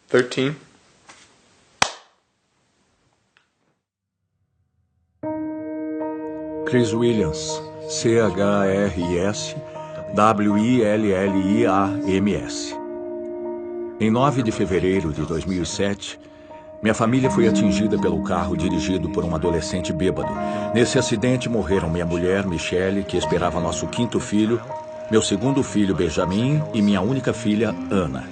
13. Chris Williams, C-H-R-I-S-W-I-L-L-I-A-M-S. Em 9 de fevereiro de 2007, minha família foi atingida pelo carro dirigido por um adolescente bêbado. Nesse acidente morreram minha mulher, Michelle, que esperava nosso 5º filho, meu 2º filho, Benjamin, e minha única filha, Ana.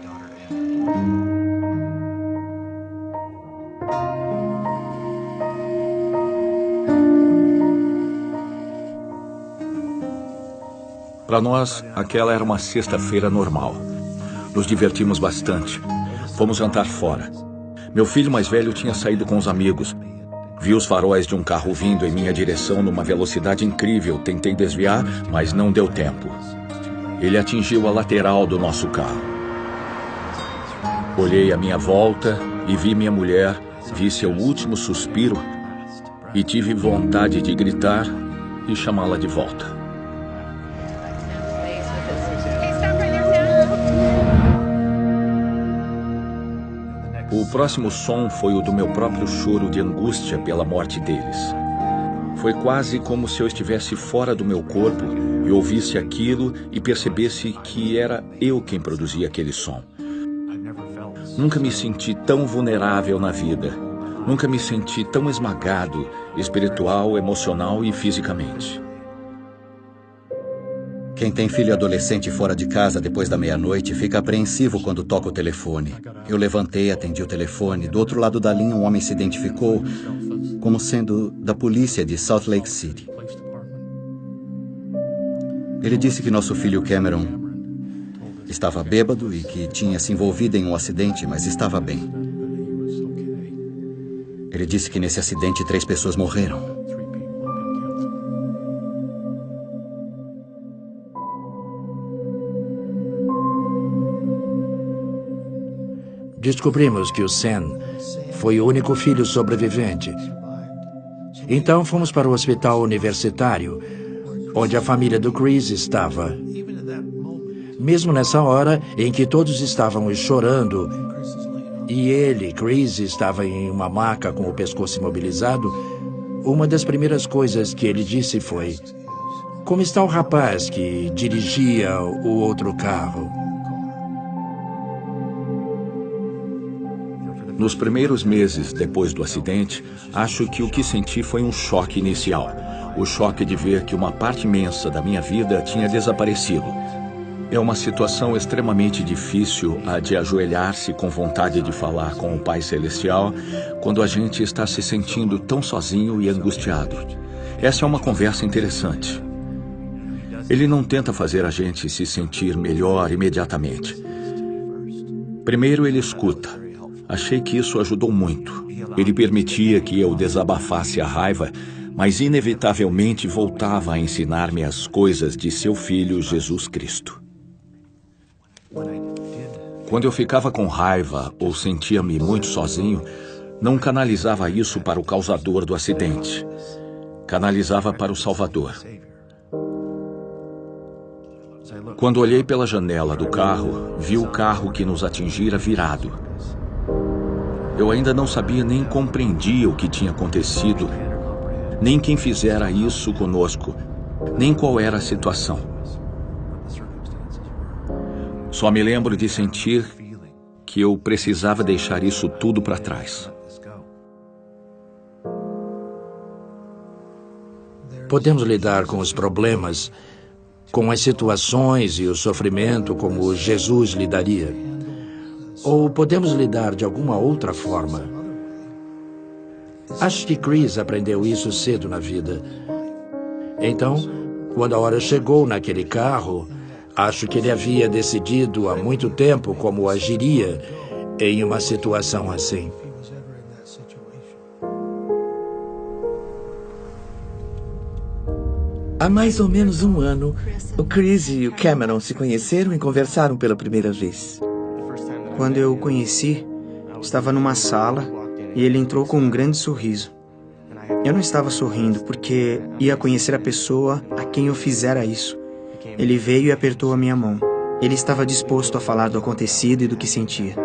Para nós, aquela era uma sexta-feira normal. Nos divertimos bastante. Fomos jantar fora. Meu filho mais velho tinha saído com os amigos. Vi os faróis de um carro vindo em minha direção numa velocidade incrível. Tentei desviar, mas não deu tempo. Ele atingiu a lateral do nosso carro. Olhei à minha volta e vi minha mulher, vi seu último suspiro e tive vontade de gritar e chamá-la de volta. O próximo som foi o do meu próprio choro de angústia pela morte deles. Foi quase como se eu estivesse fora do meu corpo e ouvisse aquilo e percebesse que era eu quem produzia aquele som. Nunca me senti tão vulnerável na vida. Nunca me senti tão esmagado, espiritual, emocional e fisicamente. Quem tem filho adolescente fora de casa depois da meia-noite fica apreensivo quando toca o telefone. Eu levantei, atendi o telefone. Do outro lado da linha, um homem se identificou como sendo da polícia de Salt Lake City. Ele disse que nosso filho Cameron estava bêbado e que tinha se envolvido em um acidente, mas estava bem. Ele disse que nesse acidente 3 pessoas morreram. Descobrimos que o Sam foi o único filho sobrevivente. Então fomos para o hospital universitário, onde a família do Chris estava. Mesmo nessa hora em que todos estavam chorando, e ele, Chris, estava em uma maca com o pescoço imobilizado, uma das primeiras coisas que ele disse foi: "Como está o rapaz que dirigia o outro carro?" Nos primeiros meses depois do acidente, acho que o que senti foi um choque inicial. O choque de ver que uma parte imensa da minha vida tinha desaparecido. É uma situação extremamente difícil a de ajoelhar-se com vontade de falar com o Pai Celestial quando a gente está se sentindo tão sozinho e angustiado. Essa é uma conversa interessante. Ele não tenta fazer a gente se sentir melhor imediatamente. Primeiro ele escuta. Achei que isso ajudou muito. Ele permitia que eu desabafasse a raiva, mas inevitavelmente voltava a ensinar-me as coisas de seu Filho Jesus Cristo. Quando eu ficava com raiva ou sentia-me muito sozinho, não canalizava isso para o causador do acidente. Canalizava para o Salvador. Quando olhei pela janela do carro, vi o carro que nos atingira virado. Eu ainda não sabia nem compreendia o que tinha acontecido, nem quem fizera isso conosco, nem qual era a situação. Só me lembro de sentir que eu precisava deixar isso tudo para trás. Podemos lidar com os problemas, com as situações e o sofrimento como Jesus lidaria. Ou podemos lidar de alguma outra forma. Acho que Chris aprendeu isso cedo na vida. Então, quando a hora chegou naquele carro, acho que ele havia decidido há muito tempo como agiria em uma situação assim. Há mais ou menos um ano, o Chris e o Cameron se conheceram e conversaram pela primeira vez. Quando eu o conheci, estava numa sala e ele entrou com um grande sorriso. Eu não estava sorrindo porque ia conhecer a pessoa a quem eu fizera isso. Ele veio e apertou a minha mão. Ele estava disposto a falar do acontecido e do que sentia.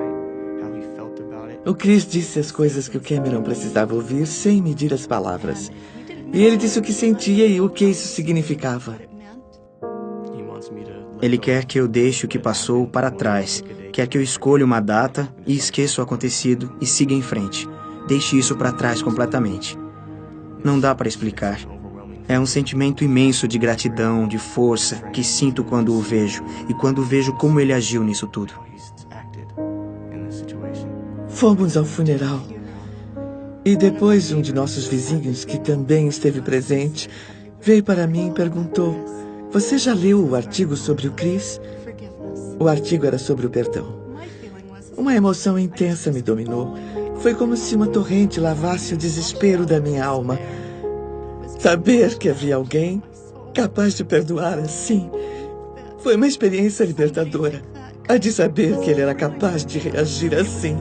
O Chris disse as coisas que o Cameron precisava ouvir sem medir as palavras. E ele disse o que sentia e o que isso significava. Ele quer que eu deixe o que passou para trás. Quer que eu escolha uma data e esqueça o acontecido e siga em frente. Deixe isso para trás completamente. Não dá para explicar. É um sentimento imenso de gratidão, de força, que sinto quando o vejo. E quando vejo como ele agiu nisso tudo. Fomos ao funeral. E depois um de nossos vizinhos, que também esteve presente, veio para mim e perguntou: "Você já leu o artigo sobre o Chris?" O artigo era sobre o perdão. Uma emoção intensa me dominou. Foi como se uma torrente lavasse o desespero da minha alma. Saber que havia alguém capaz de perdoar assim foi uma experiência libertadora. A de saber que ele era capaz de reagir assim.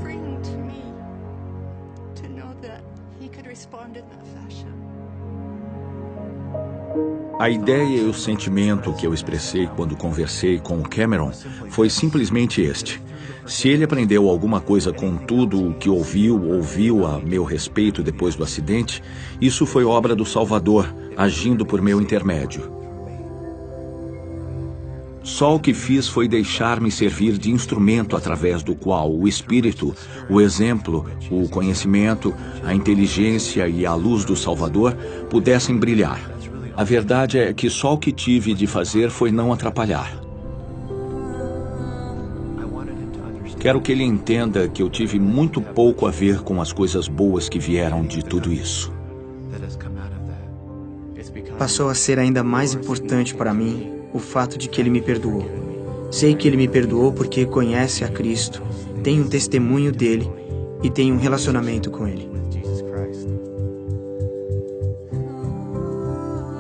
A ideia e o sentimento que eu expressei quando conversei com o Cameron foi simplesmente este. Se ele aprendeu alguma coisa com tudo o que ouviu a meu respeito depois do acidente, isso foi obra do Salvador, agindo por meu intermédio. Só o que fiz foi deixar-me servir de instrumento através do qual o Espírito, o exemplo, o conhecimento, a inteligência e a luz do Salvador pudessem brilhar. A verdade é que só o que tive de fazer foi não atrapalhar. Quero que ele entenda que eu tive muito pouco a ver com as coisas boas que vieram de tudo isso. Passou a ser ainda mais importante para mim o fato de que ele me perdoou. Sei que ele me perdoou porque conhece a Cristo, tem um testemunho dele e tem um relacionamento com ele.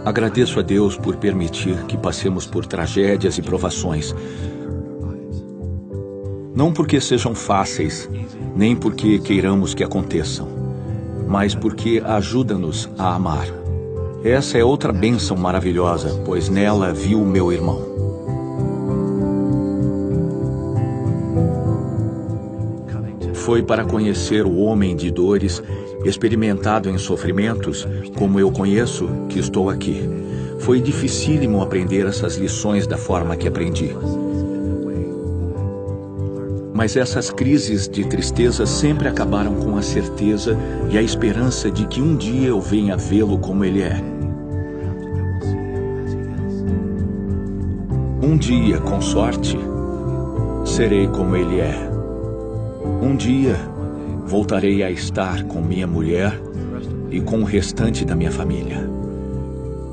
Agradeço a Deus por permitir que passemos por tragédias e provações. Não porque sejam fáceis, nem porque queiramos que aconteçam, mas porque ajuda-nos a amar. Essa é outra bênção maravilhosa, pois nela vi o meu irmão. Foi para conhecer o homem de dores, experimentado em sofrimentos, como eu conheço, que estou aqui. Foi dificílimo aprender essas lições da forma que aprendi. Mas essas crises de tristeza sempre acabaram com a certeza e a esperança de que um dia eu venha vê-lo como ele é. Um dia, com sorte, serei como ele é. Um dia, voltarei a estar com minha mulher e com o restante da minha família.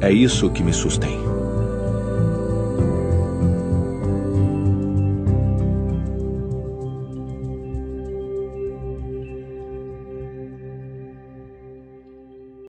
É isso que me sustém.